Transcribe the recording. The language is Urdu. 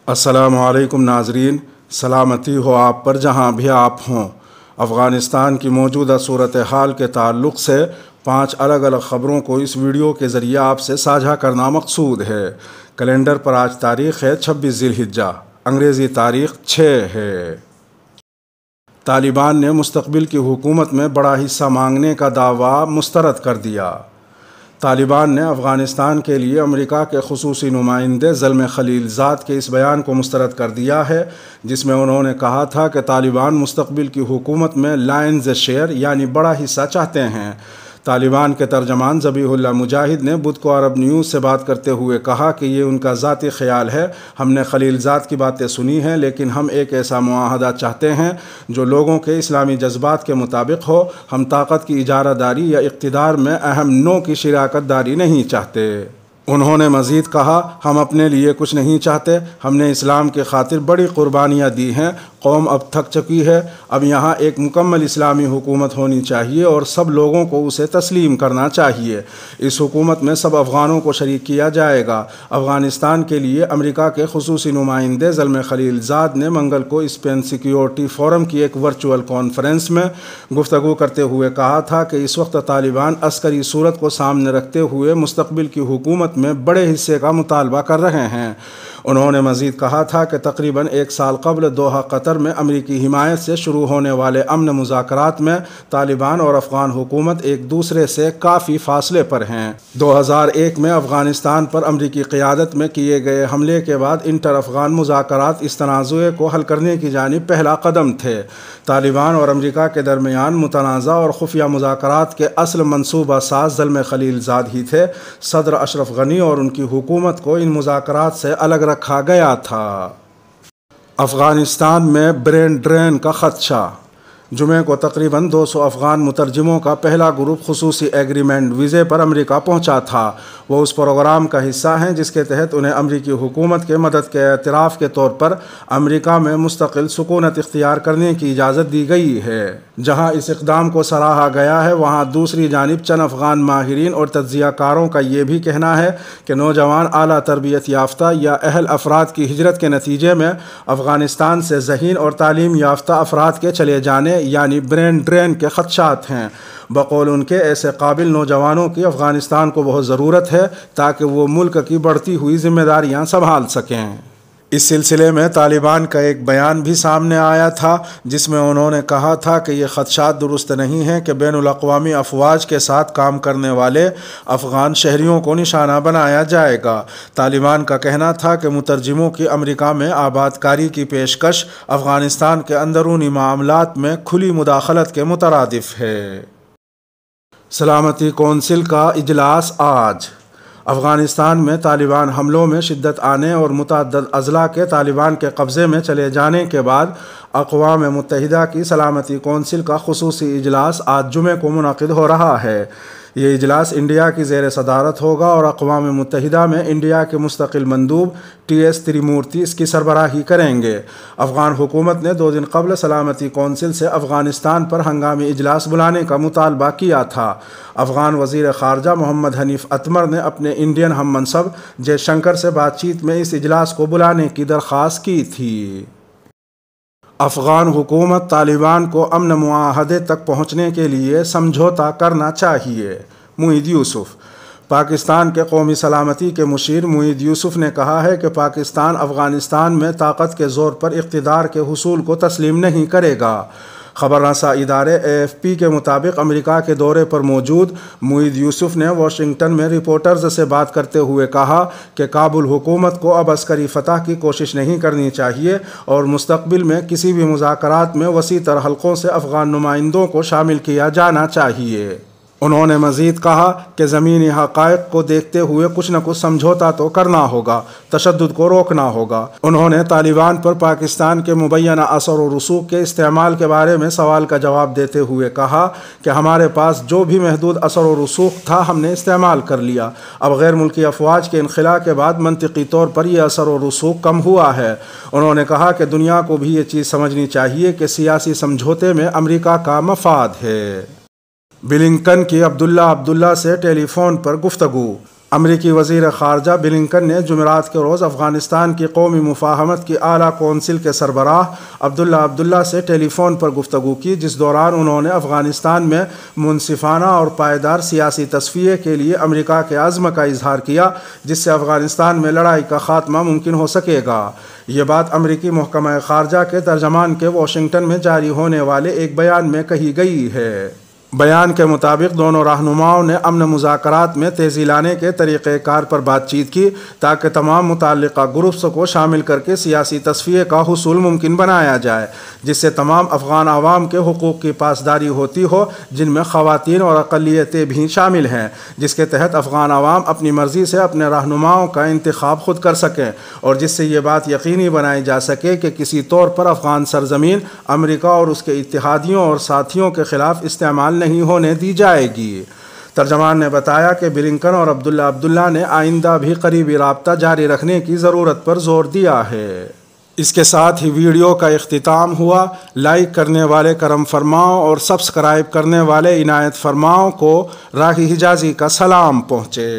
السلام علیکم ناظرین، سلامتی ہو آپ پر جہاں بھی آپ ہوں۔ افغانستان کی موجودہ صورتحال کے تعلق سے 5 الگ الگ خبروں کو اس ویڈیو کے ذریعے آپ سے ساجھا کرنا مقصود ہے۔ کیلنڈر پر آج تاریخ ہے 26 ذی الحجہ، انگریزی تاریخ 6 ہے۔ طالبان نے مستقبل کی حکومت میں بڑا حصہ مانگنے کا دعویٰ مسترد کر دیا۔ طالبان نے افغانستان کے لیے امریکہ کے خصوصی نمائندے زلمے خلیلزاد کے اس بیان کو مسترد کر دیا ہے، جس میں انہوں نے کہا تھا کہ طالبان مستقبل کی حکومت میں لائنز شیئر یعنی بڑا حصہ چاہتے ہیں۔ طالبان کے ترجمان ذبیح اللہ مجاہد نے بدھ کو عرب نیوز سے بات کرتے ہوئے کہا کہ یہ ان کا ذاتی خیال ہے۔ ہم نے خلیلزاد کی باتیں سنی ہیں، لیکن ہم ایک ایسا معاہدہ چاہتے ہیں جو لوگوں کے اسلامی جذبات کے مطابق ہو۔ ہم طاقت کی اجارہ داری یا اقتدار میں اہم نوع کی شراکت داری نہیں چاہتے۔ انہوں نے مزید کہا، ہم اپنے لیے کچھ نہیں چاہتے۔ ہم نے اسلام کی خاطر بڑی قربانیاں دی ہیں۔ قوم اب تھک چکی ہے۔ اب یہاں ایک مکمل اسلامی حکومت ہونی چاہیے اور سب لوگوں کو اسے تسلیم کرنا چاہیے۔ اس حکومت میں سب افغانوں کو شریک کیا جائے گا۔ افغانستان کے لیے امریکہ کے خصوصی نمائندے زلمے خلیلزاد نے منگل کو اسپین سیکیورٹی فورم کی ایک ورچوئل کانفرنس میں گفتگو کرتے ہوئے کہا تھا کہ اس وقت طالبان عسکری صورت کو سامنے رکھتے ہوئے مستقبل کی حکومت میں بڑے حصے کا مطالبہ کر رہے ہیں۔ انہوں نے مزید کہا تھا کہ تقریباً 1 سال قبل دوحہ قطر میں امریکی حمایت سے شروع ہونے والے امن مذاکرات میں طالبان اور افغان حکومت ایک دوسرے سے کافی فاصلے پر ہیں۔ 2001 میں افغانستان پر امریکی قیادت میں کیے گئے حملے کے بعد انٹر افغان مذاکرات اس تنازع کو حل کرنے کی جانب پہلا قدم تھے۔ طالبان اور امریکہ کے درمیان متنازع اور خفیہ مذاکرات کے اصل منصوبہ ساز زلمے خلیلزاد ہی تھے۔ صدر اشرف غنی اور ان کی حکومت کو ان مذاکرات سے الگ رکھا گیا تھا۔ افغانستان میں برین ڈرین کا خدشہ۔ جمعے کو تقریباً 200 افغان مترجموں کا پہلا گروپ خصوصی ایگریمنٹ ویزے پر امریکہ پہنچا تھا۔ وہ اس پروگرام کا حصہ ہیں جس کے تحت انہیں امریکی حکومت کے مدد کے اعتراف کے طور پر امریکہ میں مستقل سکونت اختیار کرنے کی اجازت دی گئی ہے۔ جہاں اس اقدام کو سراہا گیا ہے، وہاں دوسری جانب چند افغان ماہرین اور تجزیہ کاروں کا یہ بھی کہنا ہے کہ نوجوان اعلیٰ تربیت یافتہ یا اہل افراد کی ہجرت کے نتیجے میں افغانستان سے ذہین اور تعلیم یافتہ افراد کے چلے جانے یعنی برین ڈرین کے خدشات ہیں۔ بقول ان کے ایسے قابل نوجوانوں کی افغانستان کو بہت ضرورت ہے تاکہ وہ ملک کی بڑھتی ہوئی ذمہ داریاں سنبھال سکیں۔ اس سلسلے میں طالبان کا ایک بیان بھی سامنے آیا تھا جس میں انہوں نے کہا تھا کہ یہ خدشات درست نہیں ہیں کہ بین الاقوامی افواج کے ساتھ کام کرنے والے افغان شہریوں کو نشانہ بنایا جائے گا۔ طالبان کا کہنا تھا کہ مترجموں کی امریکہ میں آباد کاری کی پیشکش افغانستان کے اندرونی معاملات میں کھلی مداخلت کے مترادف ہے۔ سلامتی کونسل کا اجلاس آج۔ افغانستان میں طالبان حملوں میں شدت آنے اور متعدد اضلاع کے طالبان کے قبضے میں چلے جانے کے بعد اقوام متحدہ کی سلامتی کونسل کا خصوصی اجلاس آج جمعے کو منعقد ہو رہا ہے۔ یہ اجلاس انڈیا کی زیر صدارت ہوگا اور اقوام متحدہ میں انڈیا کے مستقل مندوب TS تریمورتی اس کی سربراہی کریں گے۔ افغان حکومت نے 2 دن قبل سلامتی کونسل سے افغانستان پر ہنگامی اجلاس بلانے کا مطالبہ کیا تھا۔ افغان وزیر خارجہ محمد حنیف اتمر نے اپنے انڈین ہم منصب جے شنکر سے بات چیت میں اس اجلاس کو بلانے کی درخواست کی تھی۔ افغان حکومت طالبان کو امن معاہدے تک پہنچنے کے لیے سمجھوتا کرنا چاہیے۔ معید یوسف۔ پاکستان کے قومی سلامتی کے مشیر معید یوسف نے کہا ہے کہ پاکستان افغانستان میں طاقت کے زور پر اقتدار کے حصول کو تسلیم نہیں کرے گا۔ خبر رساں ادارے AFP کے مطابق امریکہ کے دورے پر موجود معید یوسف نے واشنگٹن میں رپورٹرز سے بات کرتے ہوئے کہا کہ کابل حکومت کو اب عسکری فتح کی کوشش نہیں کرنی چاہیے اور مستقبل میں کسی بھی مذاکرات میں وسیع تر حلقوں سے افغان نمائندوں کو شامل کیا جانا چاہیے۔ انہوں نے مزید کہا کہ زمینی حقائق کو دیکھتے ہوئے کچھ نہ کچھ سمجھوتا تو کرنا ہوگا، تشدد کو روکنا ہوگا۔ انہوں نے طالبان پر پاکستان کے مبینہ اثر و رسوخ کے استعمال کے بارے میں سوال کا جواب دیتے ہوئے کہا کہ ہمارے پاس جو بھی محدود اثر و رسوخ تھا ہم نے استعمال کر لیا۔ اب غیر ملکی افواج کے انخلاء کے بعد منطقی طور پر یہ اثر و رسوخ کم ہوا ہے۔ انہوں نے کہا کہ دنیا کو بھی یہ چیز سمجھنی چاہیے کہ سیاسی سمجھوتے میں امریکہ کا مفاد ہے۔ بلنکن کی عبداللہ سے ٹیلی فون پر گفتگو۔ امریکی وزیر خارجہ بلنکن نے جمعرات کے روز افغانستان کی قومی مفاہمت کی اعلیٰ کونسل کے سربراہ عبداللہ سے ٹیلی فون پر گفتگو کی، جس دوران انہوں نے افغانستان میں منصفانہ اور پائیدار سیاسی تصفیے کے لیے امریکہ کے عزم کا اظہار کیا، جس سے افغانستان میں لڑائی کا خاتمہ ممکن ہو سکے گا۔ یہ بات امریکی محکمہ خارجہ کے ترجمان کے واشنگٹن میں جاری ہونے والے ایک بیان میں کہی گئی ہے۔ بیان کے مطابق دونوں رہنماؤں نے امن مذاکرات میں تیزی لانے کے طریقہ کار پر بات چیت کی تاکہ تمام متعلقہ گروپس کو شامل کر کے سیاسی تصفیے کا حصول ممکن بنایا جائے، جس سے تمام افغان عوام کے حقوق کی پاسداری ہوتی ہو، جن میں خواتین اور اقلیتیں بھی شامل ہیں، جس کے تحت افغان عوام اپنی مرضی سے اپنے رہنماؤں کا انتخاب خود کر سکیں، اور جس سے یہ بات یقینی بنائی جا سکے کہ کسی طور پر افغان سرزمین امریکہ اور اس کے اتحادیوں اور ساتھیوں کے خلاف استعمال نہیں ہونے دی جائے گی۔ ترجمان نے بتایا کہ بلنکن اور عبداللہ نے آئندہ بھی قریبی رابطہ جاری رکھنے کی ضرورت پر زور دیا ہے۔ اس کے ساتھ ہی ویڈیو کا اختتام ہوا۔ لائک کرنے والے کرم فرماؤں اور سبسکرائب کرنے والے عنایت فرماؤں کو راہی حجازی کا سلام پہنچے۔